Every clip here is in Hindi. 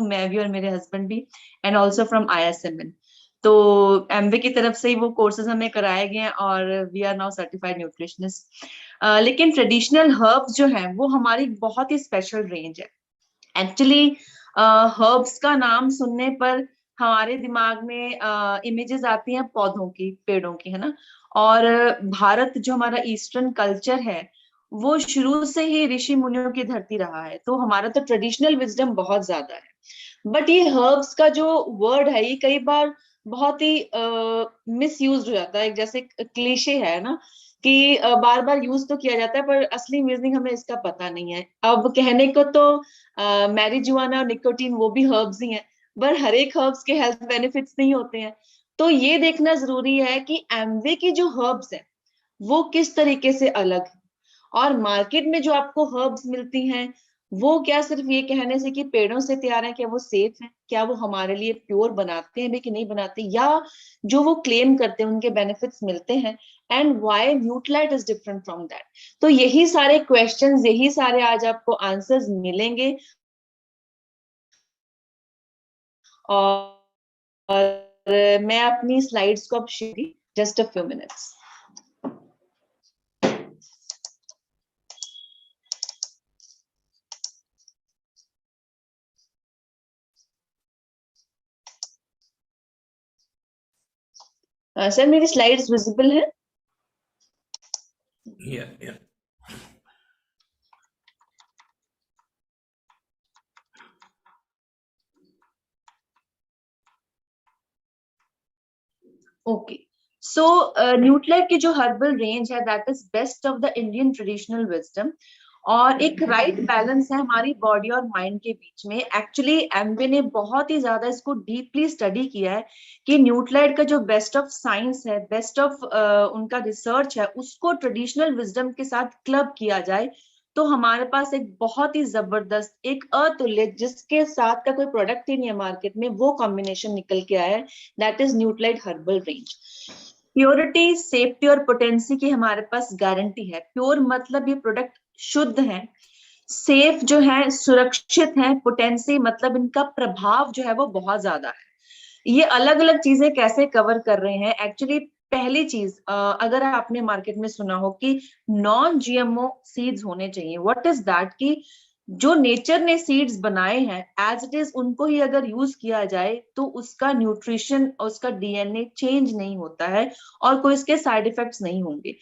हूँ, मैं भी और मेरे हस्बैंड भी, एंड ऑल्सो फ्रॉम ISMN। तो एमवे की तरफ से ही वो कोर्सेज हमें कराए गए हैं और we are now certified nutritionist. लेकिन ट्रेडिशनल हर्ब्स जो है वो हमारी बहुत ही स्पेशल रेंज है। एक्चुअली हर्ब्स का नाम सुनने पर हमारे दिमाग में इमेजेस आती हैं पौधों की, पेड़ों की, है ना। और भारत जो हमारा ईस्टर्न कल्चर है वो शुरू से ही ऋषि मुनियों की धरती रहा है, तो हमारा तो ट्रेडिशनल विजडम बहुत ज्यादा है। बट ये हर्ब्स का जो वर्ड है ये कई बार बहुत ही मिस यूज हो जाता है, जैसे क्लीशे है ना कि बार बार यूज तो किया जाता है पर असली मीनिंग हमें इसका पता नहीं है। अब कहने को तो मैरिजुआना और निकोटीन वो भी हर्ब्स ही हैं, पर हर एक हर्ब्स के हेल्थ बेनिफिट्स नहीं होते हैं। तो ये देखना जरूरी है कि एमवे की जो हर्ब्स है वो किस तरीके से अलग है, और मार्केट में जो आपको हर्ब्स मिलती हैं वो क्या सिर्फ ये कहने से कि पेड़ों से तैयार है, क्या वो सेफ है, क्या वो हमारे लिए प्योर बनाते हैं भी कि नहीं बनाते, या जो वो क्लेम करते हैं उनके बेनिफिट्स मिलते हैं, and why Nutrilite is different from that. तो यही सारे क्वेश्चंस, यही सारे आज आपको आंसर्स मिलेंगे। और मैं अपनी स्लाइड्स को अब share, just a few minutes. Sir मेरी स्लाइड्स विजिबल है? Yeah. ओके, सो न्यूट्रालाइट की जो हर्बल रेंज है that is best of the Indian traditional wisdom, और एक राइट बैलेंस है हमारी बॉडी और माइंड के बीच में। एक्चुअली एमवे ने बहुत ही ज्यादा इसको डीपली स्टडी किया है कि न्यूट्रालाइट का जो बेस्ट ऑफ साइंस है, बेस्ट ऑफ उनका रिसर्च है, उसको ट्रेडिशनल विजडम के साथ क्लब किया जाए तो हमारे पास एक बहुत ही जबरदस्त, एक अतुल्य, जिसके साथ का कोई प्रोडक्ट ही नहीं है मार्केट में, वो कॉम्बिनेशन निकल के आया है, that is Nutrilite herbal range. Purity, safety और पोटेंसी की हमारे पास गारंटी है। प्योर मतलब ये प्रोडक्ट शुद्ध है, सेफ जो है, सुरक्षित है, पोटेंसी मतलब इनका प्रभाव जो है वो बहुत ज्यादा है। ये अलग अलग चीजें कैसे कवर कर रहे हैं? एक्चुअली पहली चीज, अगर आपने मार्केट में सुना हो कि नॉन जीएमओ सीड्स होने चाहिए, व्हाट इज दैट, कि जो नेचर ने सीड्स बनाए हैं एज इट इज उनको ही अगर यूज किया जाए तो उसका न्यूट्रिशन, उसका डीएनए चेंज नहीं होता है और कोई इसके साइड इफेक्ट्स नहीं होंगे।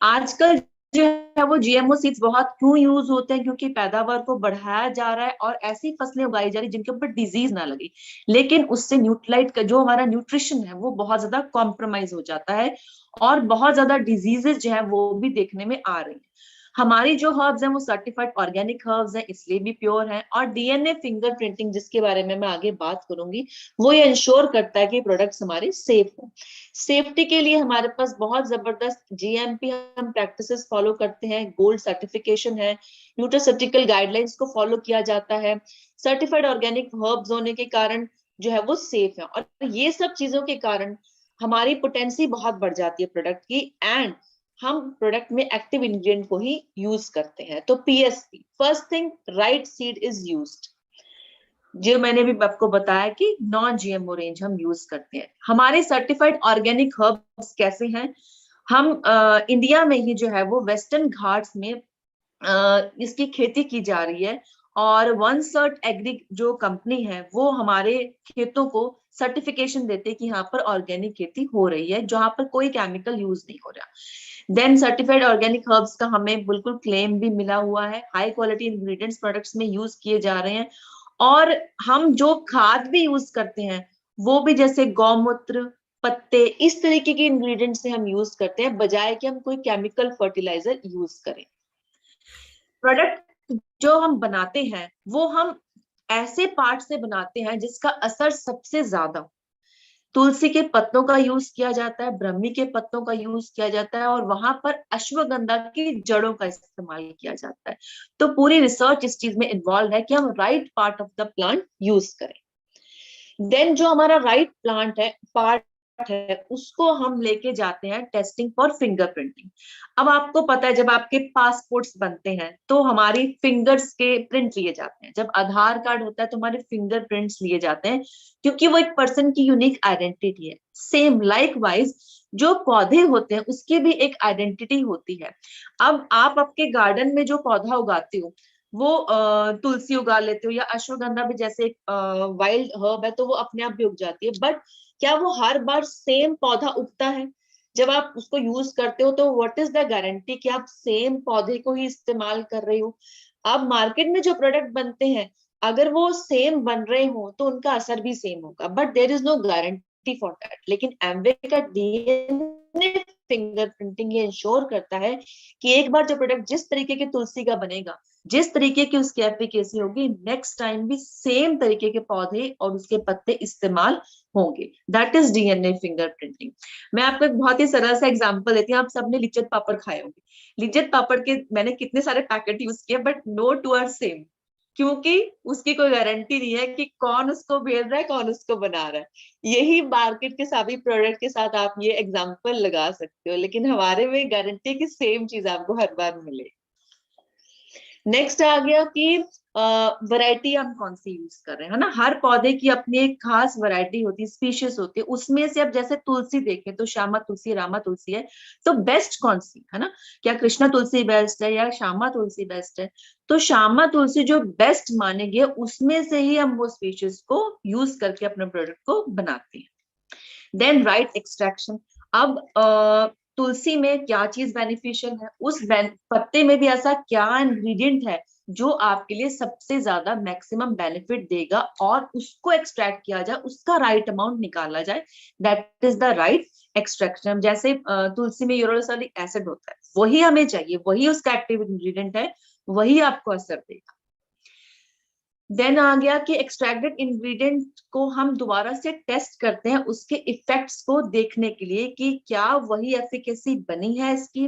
आजकल जो है वो जीएमओ सीड्स बहुत क्यों यूज होते हैं? क्योंकि पैदावार को बढ़ाया जा रहा है और ऐसी फसलें उगाई जा रही जिनके ऊपर डिजीज ना लगे, लेकिन उससे न्यूट्रालाइट का जो हमारा न्यूट्रिशन है वो बहुत ज्यादा कॉम्प्रोमाइज हो जाता है और बहुत ज्यादा डिजीजेस जो है वो भी देखने में आ रही है। हमारी जो हर्ब्स हैं वो सर्टिफाइड ऑर्गेनिक हर्ब्स हैं, इसलिए भी प्योर हैं, और डीएनए फिंगरप्रिंटिंग जिसके बारे में मैं आगे बात करूंगी वो ये इंश्योर करता है कि प्रोडक्ट्स हमारे सेफ हो। सेफ्टी के लिए हमारे पास बहुत जबरदस्त जीएमपी हम प्रैक्टिसेस फॉलो करते हैं, गोल्ड सर्टिफिकेशन है, न्यूट्रास्यूटिकल गाइडलाइंस को फॉलो किया जाता है, सर्टिफाइड ऑर्गेनिक हर्ब्स होने के कारण जो है वो सेफ है, और ये सब चीजों के कारण हमारी पोटेंसी बहुत बढ़ जाती है प्रोडक्ट की, एंड हम प्रोडक्ट में एक्टिव इंग्रेडिएंट को ही यूज करते हैं। तो PSP, first thing, right seed is used, जो मैंने भी आपको बताया कि नॉन जीएमओ रेंज हम यूज करते हैं। हमारे सर्टिफाइड ऑर्गेनिक हर्ब्स कैसे हैं? हम इंडिया में ही जो है वो वेस्टर्न घाट्स में इसकी खेती की जा रही है, और वन सर्ट एग्री जो कंपनी है वो हमारे खेतों को सर्टिफिकेशन देते हैं कि यहाँ पर ऑर्गेनिक खेती हो रही है, जहां पर कोई केमिकल यूज नहीं हो रहा। देन सर्टिफाइड ऑर्गेनिक हर्ब्स का हमें बिल्कुल क्लेम भी मिला हुआ है, हाई क्वालिटी इंग्रेडिएंट्स प्रोडक्ट्स में यूज किए जा रहे हैं, और हम जो खाद भी यूज करते हैं वो भी जैसे गौमूत्र, पत्ते, इस तरीके के इंग्रेडिएंट से हम यूज करते हैं, बजाय कि हम कोई केमिकल फर्टिलाइजर यूज करें। प्रोडक्ट जो हम बनाते हैं वो हम ऐसे पार्ट से बनाते हैं जिसका असर सबसे ज्यादा हो। तुलसी के पत्तों का यूज किया जाता है, ब्रह्मी के पत्तों का यूज किया जाता है, और वहां पर अश्वगंधा की जड़ों का इस्तेमाल किया जाता है। तो पूरी रिसर्च इस चीज में इन्वॉल्व है कि हम right part of the plant use करें। देन जो हमारा राइट प्लांट है, पार्ट है उसको हम लेके जाते हैं टेस्टिंग फॉर फिंगरप्रिंटिंग। अब आपको पता है जब आपके पासपोर्ट्स बनते हैं तो हमारी फिंगर्स के प्रिंट लिए जाते हैं, जब आधार कार्ड होता है तो हमारे फिंगरप्रिंट्स लिए जाते हैं, क्योंकि वो एक पर्सन की यूनिक आइडेंटिटी है। सेम लाइकवाइज जो पौधे होते हैं उसकी भी एक आइडेंटिटी होती है। अब आप आपके गार्डन में जो पौधा उगाते हो वो तुलसी उगा लेते हो या अश्वगंधा भी जैसे एक वाइल्ड हर्ब है तो वो अपने आप भी उग जाती है, बट क्या वो हर बार सेम पौधा उगता है? जब आप उसको यूज करते हो तो व्हाट इज द गारंटी कि आप सेम पौधे को ही इस्तेमाल कर रहे हो? अब मार्केट में जो प्रोडक्ट बनते हैं अगर वो सेम बन रहे हो तो उनका असर भी सेम होगा, but there is no guarantee for that. लेकिन एमवे का डीएनए फिंगरप्रिंटिंग ये इंश्योर करता है कि एक बार जो प्रोडक्ट जिस तरीके के तुलसी का बनेगा, जिस तरीके की उसकी एफिकेसी होगी, नेक्स्ट टाइम भी सेम तरीके के पौधे और उसके पत्ते इस्तेमाल होंगे। That is DNA fingerprinting. मैं आपको एक बहुत ही सरल सा एग्जांपल देती हूँ। आप सबने लिज्जत पापड़ खाए होंगे। लिज्जत पापड़ के मैंने कितने सारे पैकेट यूज किए, but no two are same, क्योंकि उसकी कोई गारंटी नहीं है कि कौन उसको बेल रहा है कौन उसको बना रहा है। यही मार्केट के सभी प्रोडक्ट के साथ आप ये एग्जांपल लगा सकते हो, लेकिन हमारे में गारंटी की सेम चीज आपको हर बार मिले। नेक्स्ट आ गया कि वैरायटी हम कौन सी यूज कर रहे हैं, है ना। हर पौधे की अपनी एक खास वैरायटी होती है, स्पीशीज होती है। उसमें से अब जैसे तुलसी देखें तो श्यामा तुलसी, रामा तुलसी है, तो बेस्ट कौन सी है ना? क्या कृष्णा तुलसी बेस्ट है या श्यामा तुलसी बेस्ट है? तो श्यामा तुलसी जो बेस्ट माने गए उसमें से ही हम वो स्पीशीज को यूज करके अपने प्रोडक्ट को बनाते हैं। Then right extraction. अब तुलसी में क्या चीज बेनिफिशियल है, उस पत्ते में भी ऐसा क्या इंग्रेडिएंट है जो आपके लिए सबसे ज्यादा मैक्सिमम बेनिफिट देगा और उसको एक्सट्रैक्ट किया जाए, उसका राइट अमाउंट निकाला जाए, that is the right extraction. जैसे तुलसी में यूरोसैलिक एसिड होता है, वही हमें चाहिए, वही उसका एक्टिव इंग्रेडिएंट है, वही आपको असर देगा। देन आ गया कि एक्सट्रैक्टेड इंग्रेडिएंट को हम दोबारा से टेस्ट करते हैं उसके इफेक्ट्स को देखने के लिए कि क्या वही एफिकेसी बनी है इसकी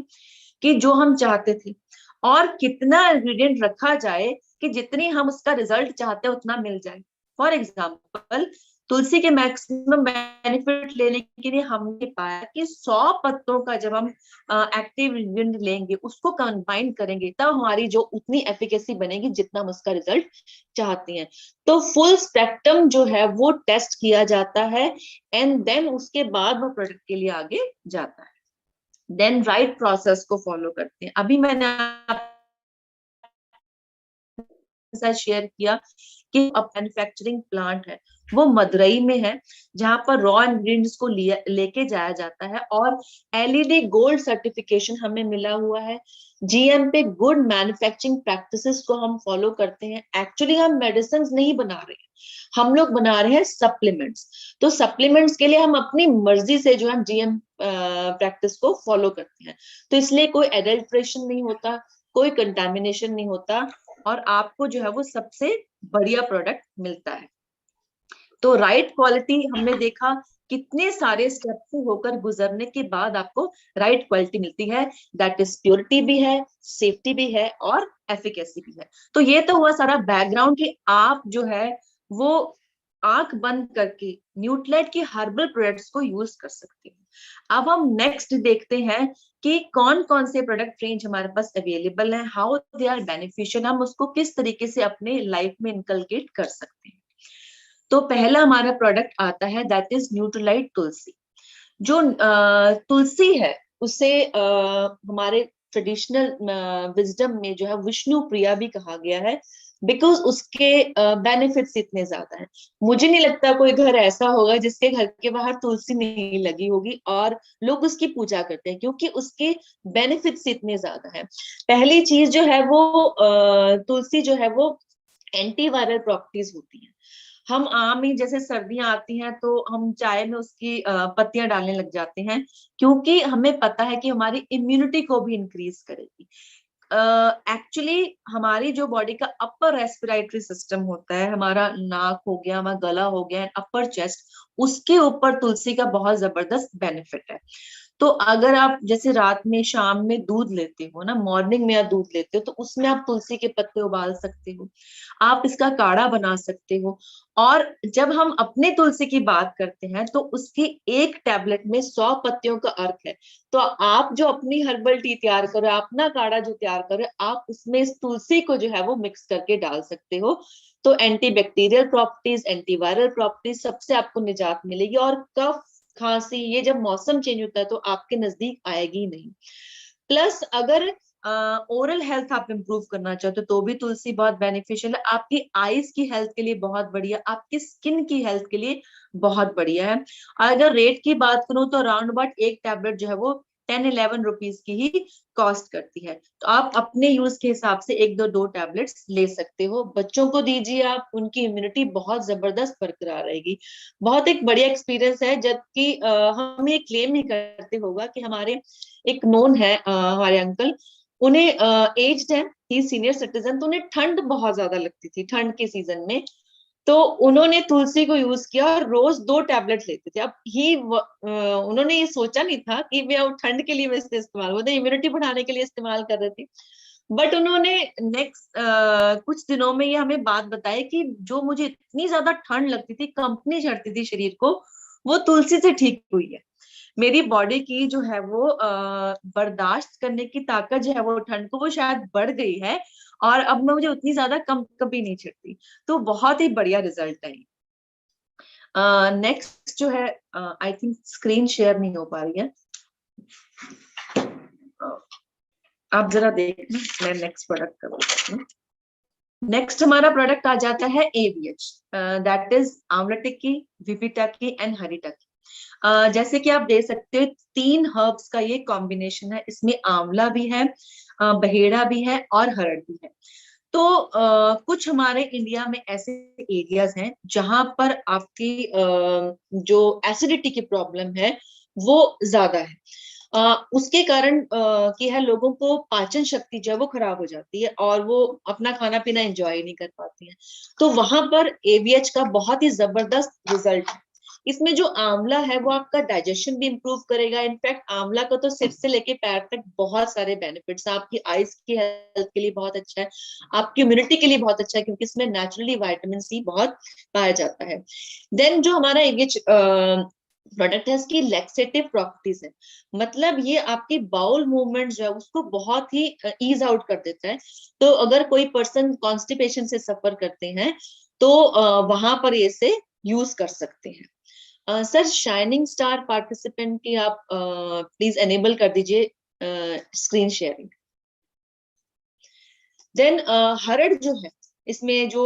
कि जो हम चाहते थे, और कितना इंग्रेडिएंट रखा जाए कि जितनी हम उसका रिजल्ट चाहते हैं उतना मिल जाए। फॉर एग्जाम्पल तुलसी के मैक्सिमम बेनिफिट लेने के लिए हमने पाया कि 100 पत्तों का जब हम एक्टिव इंग्रेडिएंट लेंगे उसको कंबाइन करेंगे तब हमारी जो उतनी एफिकेसी बनेगी जितना हम उसका रिजल्ट चाहते हैं। तो फुल स्पेक्ट्रम जो है वो टेस्ट किया जाता है एंड देन उसके बाद वो प्रोडक्ट के लिए आगे जाता है। देन राइट प्रोसेस को फॉलो करते हैं। अभी मैंने आपके साथ शेयर किया कि मैन्युफैक्चरिंग प्लांट है वो मदुरई में है, जहां पर रॉ इंग्रेडिएंट्स को लेके जाया जाता है और एलईडी गोल्ड सर्टिफिकेशन हमें मिला हुआ है। जीएम पे गुड मैन्युफैक्चरिंग प्रैक्टिसेस को हम फॉलो करते हैं। एक्चुअली हम मेडिसिन नहीं बना रहे हैं, हम लोग बना रहे हैं सप्लीमेंट्स। तो सप्लीमेंट्स के लिए हम अपनी मर्जी से जो है जीएम प्रैक्टिस को फॉलो करते हैं, तो इसलिए कोई एडल्ट्रेशन नहीं होता, कोई कंटामिनेशन नहीं होता और आपको जो है वो सबसे बढ़िया प्रोडक्ट मिलता है। तो राइट क्वालिटी हमने देखा कितने सारे स्टेप से होकर गुजरने के बाद आपको राइट क्वालिटी मिलती है, दैट इज प्योरिटी भी है, सेफ्टी भी है और एफिकेसी भी है। तो ये तो हुआ सारा बैकग्राउंड कि आप जो है वो आंख बंद करके न्यूट्रेलाइट की हर्बल प्रोडक्ट्स को यूज कर सकते हैं। अब हम नेक्स्ट देखते हैं कि कौन कौन से प्रोडक्ट रेंज हमारे पास अवेलेबल है, हाउ दे आर बेनिफिशियल, हम उसको किस तरीके से अपने लाइफ में इनकलकेट कर सकते हैं। तो पहला हमारा प्रोडक्ट आता है दैट इज न्यूट्रीलाइट तुलसी। जो तुलसी है उसे हमारे ट्रेडिशनल विजडम में जो है विष्णु प्रिया भी कहा गया है, बिकॉज उसके बेनिफिट्स इतने ज्यादा हैं। मुझे नहीं लगता कोई घर ऐसा होगा जिसके घर के बाहर तुलसी नहीं लगी होगी और लोग उसकी पूजा करते हैं, क्योंकि उसके बेनिफिट्स इतने ज्यादा हैं। पहली चीज जो है वो तुलसी जो है वो एंटीवायरल प्रॉपर्टीज होती है। हम आम ही जैसे सर्दियां आती हैं तो हम चाय में उसकी पत्तियां डालने लग जाते हैं, क्योंकि हमें पता है कि हमारी इम्यूनिटी को भी इंक्रीज करेगी। एक्चुअली हमारी जो बॉडी का अपर रेस्पिरेटरी सिस्टम होता है, हमारा नाक हो गया, हमारा गला हो गया, अपर चेस्ट, उसके ऊपर तुलसी का बहुत जबरदस्त बेनिफिट है। तो अगर आप जैसे रात में शाम में दूध लेते हो ना, मॉर्निंग में आप दूध लेते हो, तो उसमें आप तुलसी के पत्ते उबाल सकते हो, आप इसका काढ़ा बना सकते हो। और जब हम अपने तुलसी की बात करते हैं तो उसकी एक टैबलेट में 100 पत्तियों का अर्थ है। तो आप जो अपनी हर्बल टी तैयार करो, अपना काढ़ा जो तैयार करो, आप उसमें इस तुलसी को जो है वो मिक्स करके डाल सकते हो। तो anti bacterial properties, antiviral properties, सबसे आपको निजात मिलेगी। और कफ खांसी ये जब मौसम चेंज होता है तो आपके नजदीक आएगी नहीं। प्लस अगर ओरल हेल्थ आप इंप्रूव करना चाहते हो तो भी तुलसी बहुत बेनिफिशियल है। आपकी आईज की हेल्थ के लिए बहुत बढ़िया, आपकी स्किन की हेल्थ के लिए बहुत बढ़िया है। अगर रेट की बात करूं तो राउंड अबाउट एक टैबलेट जो है वो 10-11 रुपीज की ही कॉस्ट करती है। तो आप अपने यूज के हिसाब से एक दो टैबलेट्स ले सकते हो। बच्चों को दीजिए आप, उनकी इम्यूनिटी बहुत जबरदस्त बरकरार रहेगी। बहुत एक बढ़िया एक्सपीरियंस है। जबकि हम ये क्लेम नहीं करते होगा कि हमारे एक नोन है, हमारे अंकल, उन्हें एज्ड है, ही सीनियर सिटीजन, तो उन्हें ठंड बहुत ज्यादा लगती थी ठंड के सीजन में। तो उन्होंने तुलसी को यूज किया और रोज 2 टैबलेट लेते थे। अब उन्होंने ये सोचा नहीं था कि वे ठंड के लिए मैं इसे इस्तेमाल, वो इम्यूनिटी बढ़ाने के लिए इस्तेमाल कर रहे थे। बट उन्होंने नेक्स्ट कुछ दिनों में ये हमें बात बताई कि जो मुझे इतनी ज्यादा ठंड लगती थी, कंपनी चढ़ती थी शरीर को, वो तुलसी से ठीक हुई है। मेरी बॉडी की जो है वो बर्दाश्त करने की ताकत जो है वो ठंड को, वो शायद बढ़ गई है। और अब मैं मुझे उतनी ज्यादा कम कभी नहीं छिड़ती। तो बहुत ही बढ़िया रिजल्ट है। नेक्स्ट जो है, आई थिंक स्क्रीन शेयर नहीं हो पा रही है, आप जरा देखना, मैं नेक्स्ट प्रोडक्ट कर देती हूँ। नेक्स्ट हमारा प्रोडक्ट आ जाता है ABH, दैट इज आंवला टिक्की, विपिटा की एंड हरी टिक्की। जैसे कि आप देख सकते हो 3 हर्ब्स का ये कॉम्बिनेशन है। इसमें आंवला भी है, बहेड़ा भी है और हरड़ भी है। तो कुछ हमारे इंडिया में ऐसे एरियाज हैं जहां पर आपकी जो एसिडिटी की प्रॉब्लम है वो ज्यादा है। उसके कारण कि है लोगों को पाचन शक्ति जो है वो खराब हो जाती है और वो अपना खाना पीना एंजॉय नहीं कर पाती हैं। तो वहां पर ABH का बहुत ही जबरदस्त रिजल्ट है। इसमें जो आंवला है वो आपका डाइजेशन भी इंप्रूव करेगा। इनफैक्ट आंवला का तो सिर से लेके पैर तक बहुत सारे बेनिफिट्स हैं। आपकी आईज की हेल्थ के लिए बहुत अच्छा है, आपकी इम्यूनिटी के लिए बहुत अच्छा है, क्योंकि इसमें नेचुरली विटामिन सी बहुत पाया जाता है। देन जो हमारा ABH प्रोडक्ट है, इसकी लैक्सेटिव प्रॉपर्टीज है। मतलब ये आपकी बाउल मूवमेंट जो है उसको बहुत ही ईज आउट कर देता है। तो अगर कोई पर्सन कॉन्स्टिपेशन से सफर करते हैं तो वहां पर ये से यूज कर सकते हैं। सर शाइनिंग स्टार पार्टिसिपेंट की आप प्लीज एनेबल कर दीजिए स्क्रीन शेयरिंग। देन हरड़ जो है, इसमें जो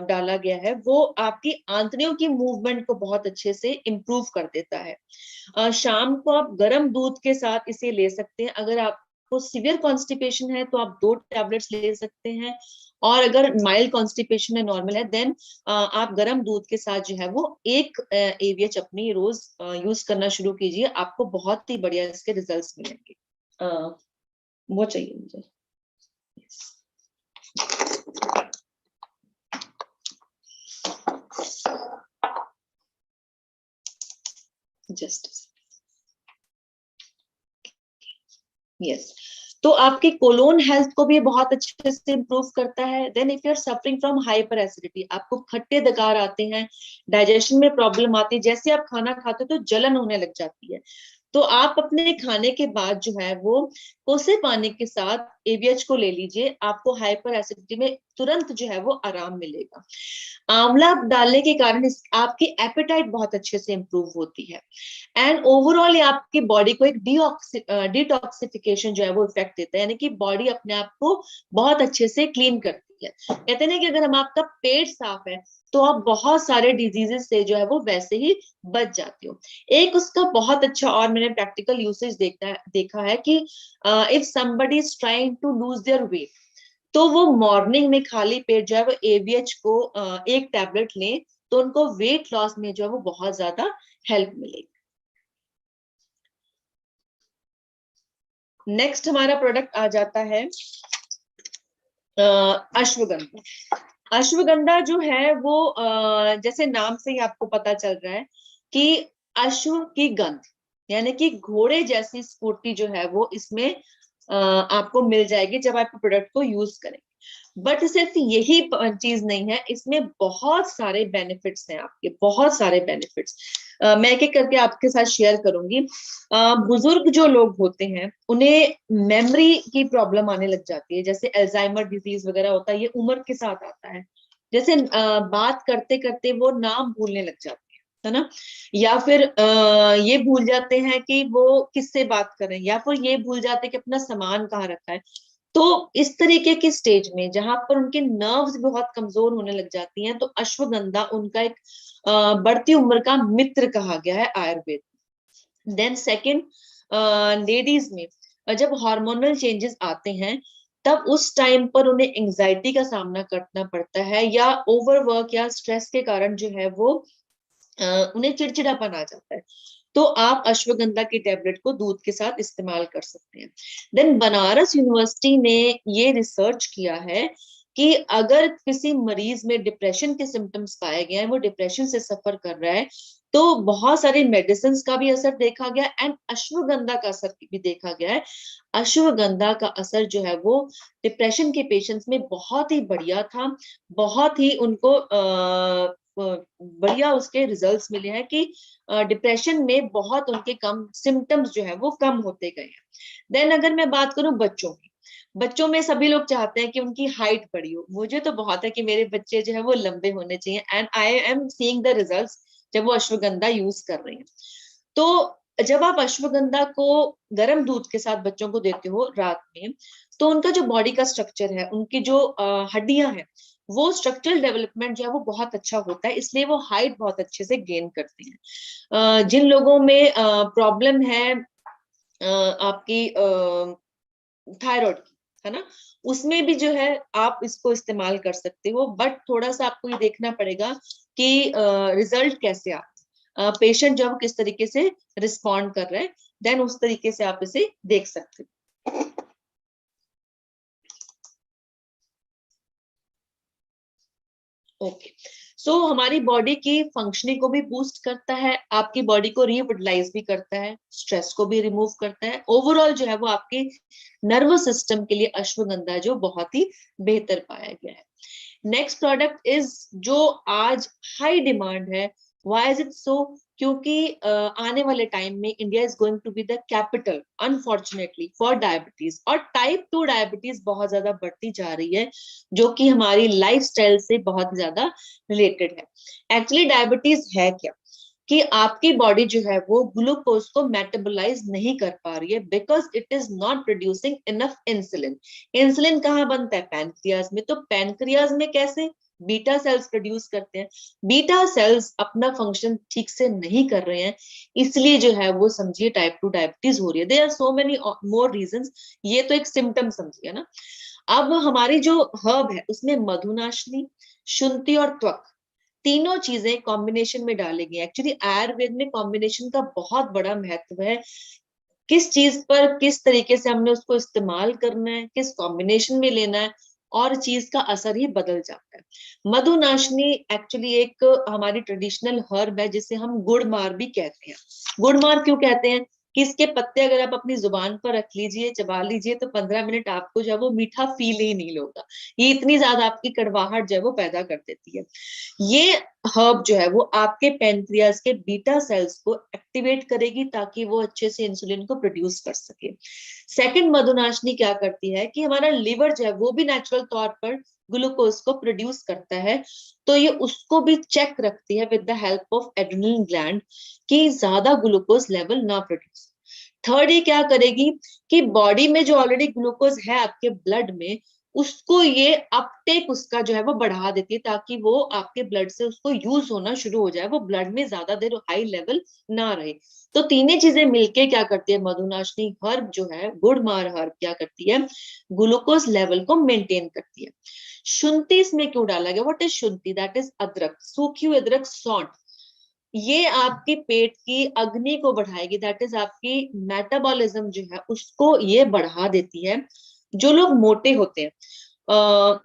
डाला गया है वो आपकी आंतड़ियों की मूवमेंट को बहुत अच्छे से इम्प्रूव कर देता है। शाम को आप गर्म दूध के साथ इसे ले सकते हैं। अगर आपको सिवियर कॉन्स्टिपेशन है तो आप 2 टैबलेट्स ले सकते हैं। और अगर माइल्ड कॉन्स्टिपेशन है, नॉर्मल है, देन आप गर्म दूध के साथ जो है वो एक ABH अपनी रोज यूज करना शुरू कीजिए। आपको बहुत ही बढ़िया इसके रिजल्ट्स मिलेंगे। वो चाहिए मुझे। Just yes. तो आपकी कोलोन हेल्थ को भी बहुत अच्छे से इंप्रूव करता है। Then if you are suffering from hyper acidity, आपको खट्टे दकार आते हैं, डाइजेशन में प्रॉब्लम आती है, जैसे आप खाना खाते हो तो जलन होने लग जाती है, तो आप अपने खाने के बाद जो है वो कोसे पानी के साथ ABH को ले लीजिए। आपको हाइपर एसिडिटी में तुरंत जो है वो आराम मिलेगा। आंवला डालने के कारण आपकी एपेटाइट बहुत अच्छे से इंप्रूव होती है। एंड ओवरऑल ये आपकी बॉडी को एक डिटॉक्सिफिकेशन जो है वो इफेक्ट देता है, यानी कि बॉडी अपने आप को बहुत अच्छे से क्लीन करती है। कहते हैं कि अगर हम आपका पेट साफ है तो आप बहुत सारे डिजीजेस से जो है वो वैसे ही बच जाते हो। एक उसका बहुत अच्छा और मैंने प्रैक्टिकल यूसेज देखा है कि if somebody is trying to lose their weight, तो वो मॉर्निंग में खाली पेट जो है वो ABH को एक टैबलेट लें, तो उनको वेट लॉस में जो है वो बहुत ज्यादा हेल्प मिलेगी। नेक्स्ट हमारा प्रोडक्ट आ जाता है अश्वगंधा। अश्वगंधा जो है वो जैसे नाम से ही आपको पता चल रहा है कि अश्व की गंध, यानी कि घोड़े जैसी स्फूर्ति जो है वो इसमें आपको मिल जाएगी जब आप प्रोडक्ट को यूज करें। बट सिर्फ यही चीज नहीं है, इसमें बहुत सारे बेनिफिट्स हैं आपके, बहुत सारे बेनिफिट्स। मैं एक एक करके आपके साथ शेयर करूंगी। बुजुर्ग जो लोग होते हैं उन्हें मेमोरी की प्रॉब्लम आने लग जाती है, जैसे अल्जाइमर डिजीज वगैरह होता है, ये उम्र के साथ आता है। जैसे बात करते करते वो नाम भूलने लग जाते हैं, है ना, या फिर ये भूल जाते हैं कि वो किससे बात कर रहे हैं, या फिर ये भूल जाते हैं कि अपना सामान कहाँ रखा है। तो इस तरीके की स्टेज में जहां पर उनके नर्व्स बहुत कमजोर होने लग जाती हैं, तो अश्वगंधा उनका एक बढ़ती उम्र का मित्र कहा गया है आयुर्वेद। देन सेकंड, लेडीज में जब हार्मोनल चेंजेस आते हैं तब उस टाइम पर उन्हें एंजाइटी का सामना करना पड़ता है, या ओवरवर्क या स्ट्रेस के कारण जो है वो उन्हें चिड़चिड़ापन आ जाता है। तो आप अश्वगंधा की टेबलेट को दूध के साथ इस्तेमाल कर सकते हैं। देन बनारस यूनिवर्सिटी ने ये रिसर्च किया है कि अगर किसी मरीज में डिप्रेशन के सिम्टम्स पाए गए हैं, वो डिप्रेशन से सफर कर रहा है, तो बहुत सारे मेडिसिन का भी असर देखा गया एंड अश्वगंधा का असर भी देखा गया है। अश्वगंधा का असर जो है वो डिप्रेशन के पेशेंट्स में बहुत ही बढ़िया था, बहुत ही उनको बढ़िया उसके रिजल्ट्स मिले हैं कि डिप्रेशन में बहुत उनके कम सिम्टम्स जो है वो कम होते गए हैं। देन अगर मैं बात करूं बच्चों की, बच्चों में सभी लोग चाहते हैं कि उनकी हाइट बढ़ी हो। मुझे तो बहुत है कि मेरे बच्चे जो है वो लंबे होने चाहिए, and I am seeing the results जब वो अश्वगंधा यूज कर रहे हैं। तो जब आप अश्वगंधा को गर्म दूध के साथ बच्चों को देते हो रात में, तो उनका जो बॉडी का स्ट्रक्चर है, उनकी जो हड्डियां हैं, वो स्ट्रक्चरल डेवलपमेंट जो है वो बहुत अच्छा होता है, इसलिए वो हाइट बहुत अच्छे से गेन करते हैं। जिन लोगों में प्रॉब्लम है आपकी थायराइड की, है ना, उसमें भी जो है आप इसको इस्तेमाल कर सकते हो, बट थोड़ा सा आपको ये देखना पड़ेगा कि रिजल्ट कैसे आ पेशेंट जो है वो किस तरीके से रिस्पॉन्ड कर रहे हैं, देन उस तरीके से आप इसे देख सकते हो। ओके, सो हमारी बॉडी की फंक्शनिंग को भी बूस्ट करता है, आपकी बॉडी को रिविटलाइज भी करता है, स्ट्रेस को भी रिमूव करता है। ओवरऑल जो है वो आपके नर्वस सिस्टम के लिए अश्वगंधा जो बहुत ही बेहतर पाया गया है। नेक्स्ट प्रोडक्ट इज जो आज हाई डिमांड है। Why is it so? क्योंकि आने वाले टाइम में India is going to be the capital unfortunately for diabetes, और टाइप 2 डायबिटीज बहुत ज्यादा बढ़ती जा रही है, जो कि हमारी लाइफस्टाइल से बहुत ज्यादा रिलेटेड है। एक्चुअली डायबिटीज है क्या, कि आपकी बॉडी जो है वो ग्लूकोज को मेटाबोलाइज नहीं कर पा रही है, because it is not producing enough insulin. Insulin कहाँ बनता है? पैनक्रियाज में। तो पैनक्रियाज में कैसे? बीटा सेल्स प्रोड्यूस करते हैं। बीटा सेल्स अपना फंक्शन ठीक से नहीं कर रहे हैं, इसलिए जो है वो समझिए टाइप 2 डायबिटीज हो रही है। There are so many more reasons, ये तो एक सिम्टम समझिए ना। अब हमारी जो हर्ब है उसमें मधुनाशनी, शुंठी और त्वक, तीनों चीजें कॉम्बिनेशन में डालेंगे। एक्चुअली आयुर्वेद में कॉम्बिनेशन का बहुत बड़ा महत्व है। किस चीज पर किस तरीके से हमने उसको इस्तेमाल करना है, किस कॉम्बिनेशन में लेना है, और चीज का असर ही बदल जाता है। मधुनाशनी एक्चुअली एक हमारी ट्रेडिशनल हर्ब है, जिसे हम गुड़मार भी कहते हैं। गुड़मार क्यों कहते हैं? कि इसके पत्ते अगर आप अपनी जुबान पर रख लीजिए, चबा लीजिए, तो 15 मिनट आपको जो है वो मीठा फील ही नहीं होगा। ये इतनी ज्यादा आपकी कड़वाहट जो है वो पैदा कर देती है। ये हर्ब जो है वो आपके पैनक्रियाज के बीटा सेल्स को एक्टिवेट करेगी, ताकि वो अच्छे से इंसुलिन को प्रोड्यूस कर सके। सेकंड, मधुनाशनी क्या करती है कि हमारा लिवर जो है वो भी नेचुरल तौर पर ग्लूकोज को प्रोड्यूस करता है, तो ये उसको भी चेक रखती है with the help of adrenal gland, कि ज्यादा ग्लूकोज लेवल ना प्रोड्यूस। थर्ड, ये क्या करेगी कि बॉडी में जो ऑलरेडी ग्लूकोज है आपके ब्लड में, उसको ये अपटेक उसका जो है वो बढ़ा देती है, ताकि वो आपके ब्लड से उसको यूज होना शुरू हो जाए, वो ब्लड में ज्यादा देर हाई लेवल ना रहे। तो तीनों चीजें मिलके क्या करती है? मधुनाशनी हर्ब जो है, गुड़मार हर्ब क्या करती है? ग्लूकोज लेवल को मेंटेन करती है। शुंठी इसमें क्यों डाला गया? व्हाट इज शुंठी? दैट इज अदरक, सूखी हुई अदरक, सौंठ। ये आपकी पेट की अग्नि को बढ़ाएगी, दैट इज आपकी मेटाबॉलिज्म जो है उसको ये बढ़ा देती है। जो लोग मोटे होते हैं,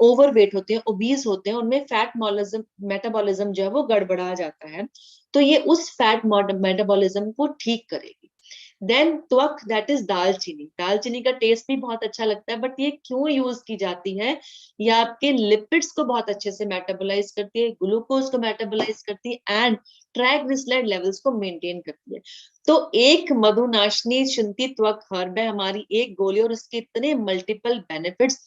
ओवर वेट होते हैं, ओबीस होते हैं, उनमें फैट मेटाबॉलिज्म जो है वो गड़बड़ा जाता है, तो ये उस फैट मेटाबॉलिज्म को ठीक करेगी। देन त्वक, दैट इज दालचीनी। दालचीनी का टेस्ट भी बहुत अच्छा लगता है, बट ये क्यों यूज की जाती है? ये आपके लिपिड्स को बहुत अच्छे से मेटाबोलाइज करती है, ग्लूकोज को मेटाबोलाइज करती है, एंड ट्राइग्लिसराइड लेवल्स को मेंटेन करती है। तो एक मधुनाशनी शुंठी त्वक हर्ब है हमारी एक गोली, और उसके इतने मल्टीपल बेनिफिट्स।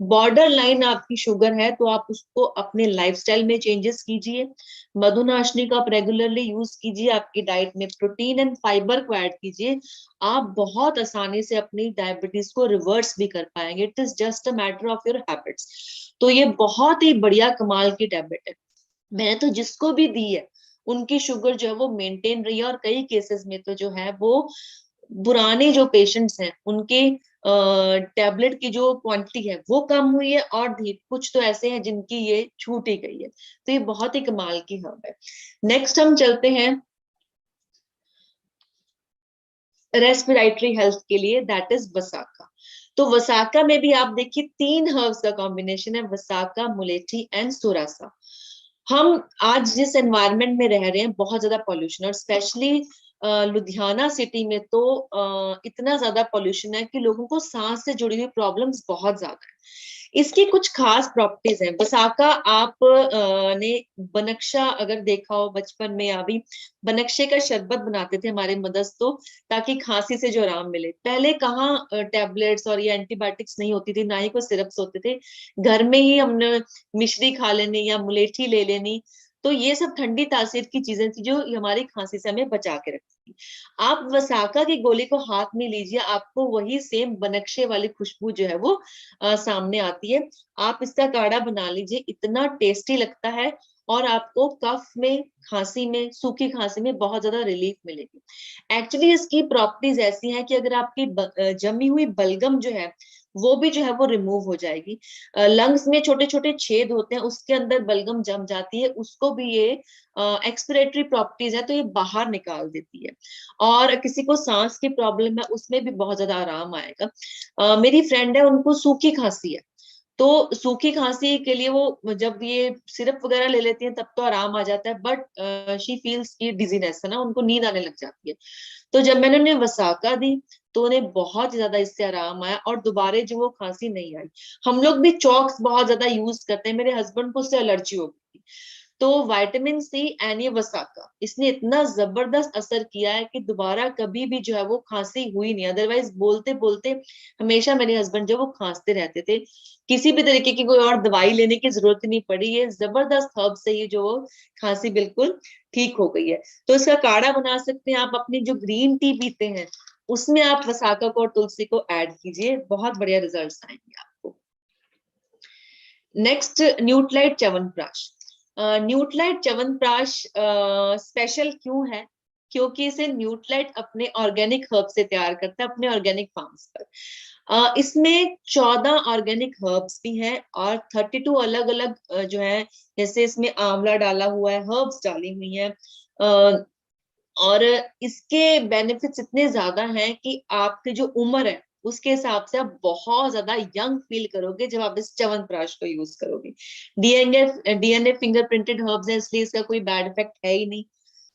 बॉर्डर लाइन आपकी शुगर है तो आप उसको अपने लाइफस्टाइल में चेंजेस कीजिए। मधुनाशनी को आप रेगुलरली यूज कीजिए, आपकी डाइट में प्रोटीन एंड फाइबर को ऐड कीजिए। आप बहुत आसानी से अपनी डायबिटीज को रिवर्स भी कर पाएंगे। It is just a matter of your habits. तो ये बहुत ही बढ़िया कमाल की टैबलेट है। मैंने तो जिसको भी दी है उनकी शुगर जो है वो मेंटेन रही है, और कई केसेस में तो जो है वो पुराने जो पेशेंट्स हैं उनके टैबलेट की जो क्वांटिटी है वो कम हुई है, और कुछ तो ऐसे हैं जिनकी ये छूट ही गई है। तो ये बहुत ही कमाल की हर्ब है। नेक्स्ट हम चलते हैं रेस्पिरेटरी हेल्थ के लिए, दैट इज वसाका। तो वसाका में भी आप देखिए 3 हर्ब्स का कॉम्बिनेशन है, वसाका, मुलेठी एंड सुरासा। हम आज जिस एनवायरनमेंट में रह रहे हैं, बहुत ज्यादा पॉल्यूशन, और स्पेशली लुधियाना सिटी में तो इतना ज्यादा पॉल्यूशन है कि लोगों को सांस से जुड़ी हुई प्रॉब्लम्स बहुत ज्यादा है। इसकी कुछ खास प्रॉपर्टीज हैं। बसाका आप ने बनक्शा अगर देखा हो बचपन में, या भी बनक्शे का शरबत बनाते थे हमारे मदर्स तो, ताकि खांसी से जो आराम मिले। पहले कहाँ टेबलेट्स और ये एंटीबायोटिक्स नहीं होती थी, ना ही कोई सिरप्स होते थे। घर में ही हमने मिश्री खा लेनी या मुलेठी ले लेनी। तो ये सब ठंडी तासीर की चीजें थी जो हमारी खांसी से हमें बचा के रखती थी। आप वसाका की गोली को हाथ में लीजिए, आपको वही सेम बनक्शे वाली खुशबू जो है वो सामने आती है। आप इसका काढ़ा बना लीजिए, इतना टेस्टी लगता है, और आपको कफ में, खांसी में, सूखी खांसी में बहुत ज्यादा रिलीफ मिलेगी। एक्चुअली इसकी प्रॉपर्टीज ऐसी हैं कि अगर आपकी जमी हुई बलगम जो है वो भी जो है वो रिमूव हो जाएगी। लंग्स में छोटे छोटे छेद होते हैं, उसके अंदर बलगम जम जाती है, उसको भी ये एक्सपिरेटरी प्रॉपर्टीज है तो ये बाहर निकाल देती है। और किसी को सांस की प्रॉब्लम है उसमें भी बहुत ज्यादा आराम आएगा। मेरी फ्रेंड है, उनको सूखी खांसी है, तो सूखी खांसी के लिए वो जब ये सिरप वगैरह ले लेती हैं तब तो आराम आ जाता है, बट शी फील्स की डिजीनेस है ना, उनको नींद आने लग जाती है। तो जब मैंने उन्हें वसाका दी तो उन्हें बहुत ज्यादा इससे आराम आया, और दोबारा जो वो खांसी नहीं आई। हम लोग भी चॉक्स बहुत ज्यादा यूज करते हैं, मेरे हस्बैंड को उससे एलर्जी हो गई थी। तो विटामिन सी एंड ये वसाका, इसने इतना जबरदस्त असर किया है कि दोबारा कभी भी जो है वो खांसी हुई नहीं। अदरवाइज बोलते बोलते हमेशा मेरे हस्बैंड जो वो खांसते रहते थे। किसी भी तरीके की कोई और दवाई लेने की जरूरत नहीं पड़ी, ये जबरदस्त हर्ब से ही जो खांसी बिल्कुल ठीक हो गई है। तो इसका काढ़ा बना सकते हैं आप। अपनी जो ग्रीन टी पीते हैं उसमें आप वसाका को और तुलसी को ऐड कीजिए, बहुत बढ़िया रिजल्ट्स आएंगे आपको। नेक्स्ट, न्यूट्राइट च्यवनप्राश। न्यूट्राइट च्यवनप्राश स्पेशल क्यों है? क्योंकि इसे न्यूट्राइट अपने ऑर्गेनिक हर्ब से तैयार करता है, अपने ऑर्गेनिक फार्म्स पर। इसमें 14 ऑर्गेनिक हर्ब्स भी हैं, और 32 अलग अलग जो है, जैसे इसमें आंवला डाला हुआ है, हर्ब्स डाली हुई है। और इसके बेनिफिट्स इतने ज्यादा हैं कि आपकी जो उम्र है उसके हिसाब से आप बहुत ज्यादा यंग फील करोगे जब आप इस च्यवनप्राश को यूज करोगे। डीएनए फिंगरप्रिंटेड हर्ब्स है, इसलिए इसका कोई बैड इफेक्ट है ही नहीं।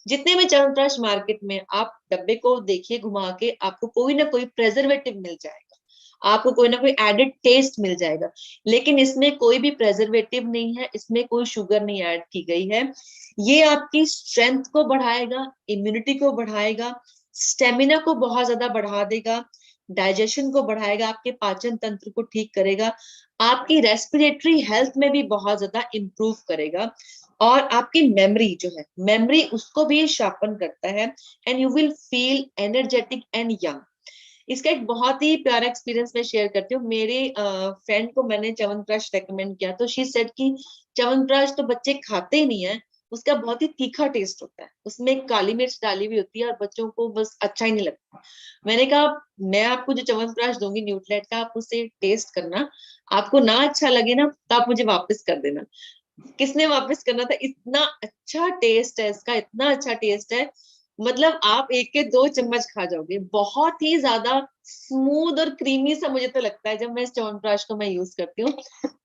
जितने भी च्यवनप्राश मार्केट में, आप डब्बे को देखिए घुमा के, आपको कोई ना कोई प्रेजर्वेटिव मिल जाएगा, आपको कोई ना कोई एडेड टेस्ट मिल जाएगा। लेकिन इसमें कोई भी प्रेजर्वेटिव नहीं है, इसमें कोई शुगर नहीं ऐड की गई है। ये आपकी स्ट्रेंथ को बढ़ाएगा, इम्यूनिटी को बढ़ाएगा, स्टेमिना को बहुत ज्यादा बढ़ा देगा, डाइजेशन को बढ़ाएगा, आपके पाचन तंत्र को ठीक करेगा, आपकी रेस्पिरेटरी हेल्थ में भी बहुत ज्यादा इंप्रूव करेगा, और आपकी मेमोरी जो है, मेमोरी उसको भी शार्पन करता है, and you will feel energetic and young. इसका एक बहुत ही प्यारा एक्सपीरियंस मैं शेयर करती हूँ। मेरे फ्रेंड को मैंने च्यवनप्राश रेकमेंड किया, तो शी सेड कि च्यवनप्राश तो बच्चे खाते ही नहीं है, उसका बहुत ही तीखा टेस्ट होता है, उसमें काली मिर्च डाली हुई होती है, और बच्चों को बस अच्छा ही नहीं लगता। मैंने कहा मैं आपको जो च्यवनप्राश दूंगी न्यूट्रेट का, आप उसे टेस्ट करना, आपको ना अच्छा लगे ना तो आप मुझे वापस कर देना। किसने वापस करना था, इतना अच्छा टेस्ट है इसका, इतना अच्छा टेस्ट है, मतलब आप एक के 2 चम्मच खा जाओगे। बहुत ही ज्यादा स्मूथ और क्रीमी सा मुझे तो लगता है जब मैं इस च्यवनप्राश को मैं यूज करती हूँ।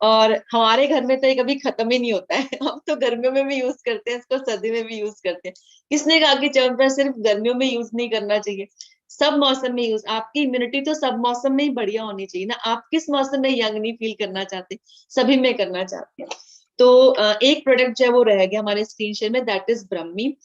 और हमारे घर में तो ये कभी खत्म ही नहीं होता है, हम तो गर्मियों में भी यूज करते हैं इसको, सर्दी में भी यूज करते हैं। किसने कहा कि च्यवनप्राश सिर्फ गर्मियों में यूज नहीं करना चाहिए? सब मौसम में यूज, आपकी इम्यूनिटी तो सब मौसम में ही बढ़िया होनी चाहिए ना, आप किस मौसम में यंग नहीं फील करना चाहते, सभी में करना चाहते हैं। तो एक प्रोडक्ट जो है वो रह गया हमारे स्क्रीन शेयर में, दैट इज ब्रह्मी।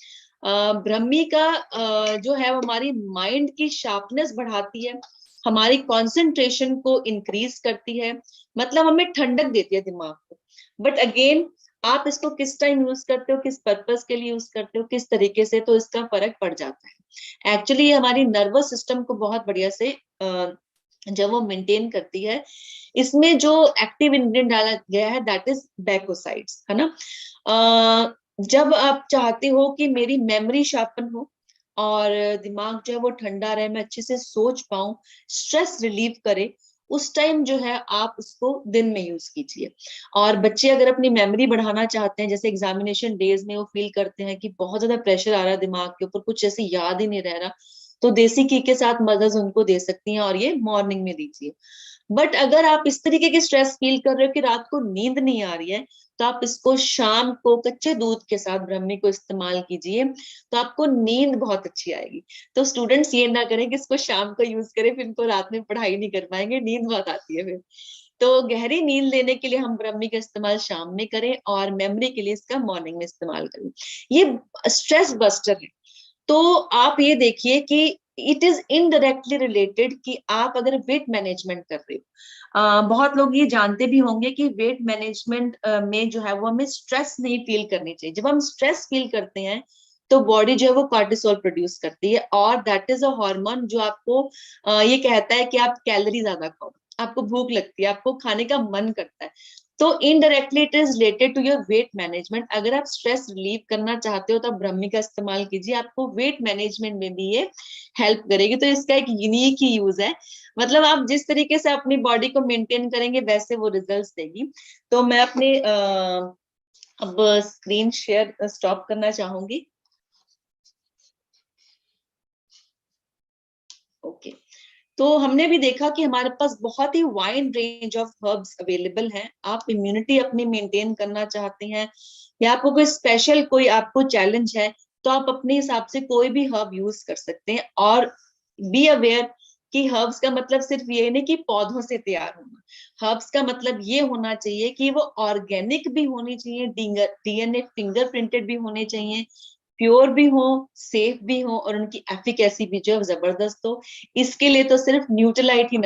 ब्रह्मी का जो है वो हमारी माइंड की शार्पनेस बढ़ाती है, हमारी कंसंट्रेशन को इंक्रीज करती है, मतलब हमें ठंडक देती है दिमाग को। बट अगेन आप इसको किस टाइम यूज करते हो, किस पर्पस के लिए यूज करते हो, किस तरीके से, तो इसका फर्क पड़ जाता है। एक्चुअली ये हमारी नर्वस सिस्टम को बहुत बढ़िया से जब वो मेंटेन करती है। इसमें जो एक्टिव इंग्रेडिएंट डाला गया है दैट इज बैकोसाइड्स, है ना। जब आप चाहते हो कि मेरी मेमोरी शार्पन हो और दिमाग जो है वो ठंडा रहे, मैं अच्छे से सोच पाऊं, स्ट्रेस रिलीव करे, उस टाइम जो है आप उसको दिन में यूज कीजिए। और बच्चे अगर अपनी मेमोरी बढ़ाना चाहते हैं, जैसे एग्जामिनेशन डेज में वो फील करते हैं कि बहुत ज्यादा प्रेशर आ रहा है दिमाग के ऊपर, कुछ ऐसे याद ही नहीं रह रहा, तो देसी घी के साथ मदद उनको दे सकती हैं, और ये मॉर्निंग में दीजिए। बट अगर आप इस तरीके की स्ट्रेस फील कर रहे हो कि रात को नींद नहीं आ रही है, तो आप इसको शाम को कच्चे दूध के साथ ब्रह्मी को इस्तेमाल कीजिए, तो आपको नींद बहुत अच्छी आएगी। तो स्टूडेंट्स ये ना करें कि इसको शाम को यूज करें, फिर इनको रात में पढ़ाई नहीं कर पाएंगे, नींद बहुत आती है फिर। तो गहरी नींद लेने के लिए हम ब्रह्मी का इस्तेमाल शाम में करें, और मेमोरी के लिए इसका मॉर्निंग में इस्तेमाल करें। ये स्ट्रेस बस्टर है। तो आप ये देखिए कि इट इज इनडायरेक्टली रिलेटेड कि आप अगर वेट मैनेजमेंट कर रहे हो, बहुत लोग ये जानते भी होंगे कि वेट मैनेजमेंट में जो है वो हमें स्ट्रेस नहीं फील करनी चाहिए। जब हम स्ट्रेस फील करते हैं तो बॉडी जो है वो कॉर्टिसोल प्रोड्यूस करती है, और दैट इज अ हार्मोन जो आपको ये कहता है कि आप कैलोरी ज्यादा खाओ, आपको भूख लगती है, आपको खाने का मन करता है। तो indirectly it is related to your weight management. अगर आप स्ट्रेस रिलीव करना चाहते हो तो आप ब्रह्मी का इस्तेमाल कीजिए, आपको वेट मैनेजमेंट में भी ये हेल्प करेगी। तो इसका एक यूनिक ही यूज है, मतलब आप जिस तरीके से अपनी बॉडी को मेंटेन करेंगे वैसे वो रिजल्ट्स देगी। तो मैं अपने अब स्क्रीन शेयर स्टॉप करना चाहूंगी। ओके, तो हमने भी देखा कि हमारे पास बहुत ही wide range of herbs available हैं। आप इम्यूनिटी अपनी मेंटेन करना चाहते हैं, या आपको कोई स्पेशल कोई आपको चैलेंज है, तो आप अपने हिसाब से कोई भी हर्ब यूज कर सकते हैं। और बी अवेयर कि हर्ब्स का मतलब सिर्फ ये नहीं कि पौधों से तैयार होना, हर्ब्स का मतलब ये होना चाहिए कि वो ऑर्गेनिक भी होनी चाहिए, डीएनए फिंगर प्रिंटेड भी होने चाहिए, प्योर भी हो, सेफ भी हो, और उनकी एफिकेसी भी जो है जबरदस्त हो। इसके लिए तो सिर्फ न्यूट्रलाइट ही